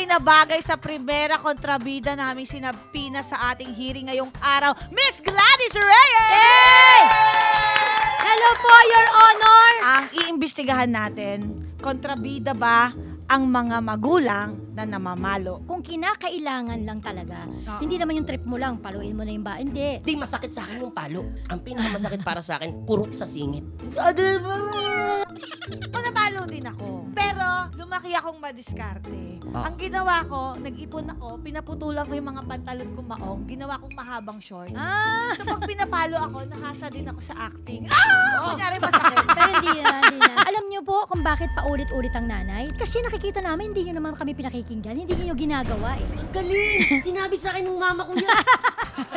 na bagay sa primera kontrabida namin sinapina sa ating hearing ngayong araw, Miss Gladys Reyes! Yay! Hello po, Your Honor! Ang iimbestigahan natin, kontrabida ba ang mga magulang na namamalo? Kung kinakailangan lang talaga, hindi naman yung trip mo lang, paluin mo na yung ba? Hindi. Hindi masakit sa akin yung palo. Ang pinakamasakit para sa akin, kurot sa singit. O napalo din ako. Pero lumaki akong madiskarte. Ang ginawa ko, nag-ipon ako, pinaputulan ko yung mga pantalon kong maong, ginawa kong mahabang short. So pag pinapalo ako, nahasa din ako sa acting. Kunyari masakit. Pero hindi na. Alam niyo po kung bakit paulit-ulit ang nanay? Kasi nakikita namin, hindi niyo naman kami pinakikinggan, hindi niyo ginagawa eh. Ang galing! Sinabi sa akin ng mama ko yan.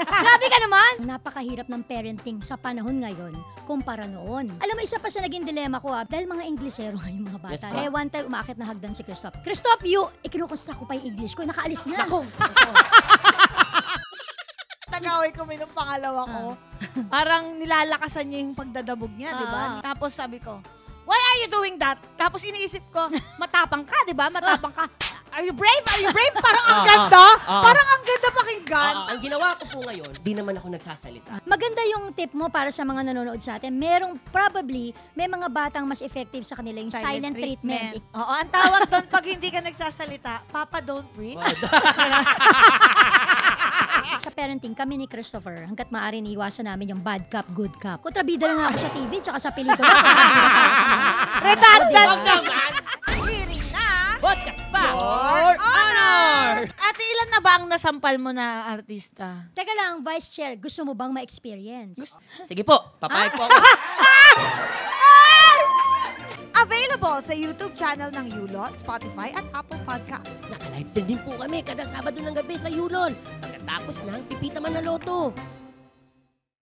Grabe ka naman! Napakahirap ng parenting sa panahon ngayon kumpara noon. Alam mo, isa pa sa naging dilema ko dahil mga Inglesero yung mga bata. Yes, One time umakit na hagdan si Christoph. Christoph, ikinukonstruct ko pa yung English ko, nakaalis na. Nag-away kami nung pangalawa ko. Parang nilalakasan niya yung pagdadabog niya, di ba? Tapos sabi ko, why are you doing that? Tapos iniisip ko, matapang ka, di ba? Matapang ka. Are you brave? Are you brave? Parang ang ganda. Parang ang ganda pakinggan. Ang ginawa ko po ngayon, di naman ako nagsasalita. Maganda yung tip mo para sa mga nanonood sa atin. May mga batang mas effective sa kanila yung silent treatment. Oo, ang tawag doon pag hindi ka nagsasalita, Papa don't breathe. Sa parenting, kami ni Christopher, hanggat maaari iiwasan namin yung bad cop, good cop. Kontrabida na nga ako sa TV, tsaka sa pelikula. Redundant naman! Hearing na! Podcast pa! Your Honor! Ate, ilan na ba ang nasampal mo na artista? Teka lang, Vice Chair, gusto mo bang ma-experience? Sige po, papayag po ako. Available sa YouTube channel ng Yulon, Spotify at Apple Podcasts. Naka-live stream din po kami kada Sabado ng gabi sa Yulon. Pagkatapos ng Pipita Manaloto.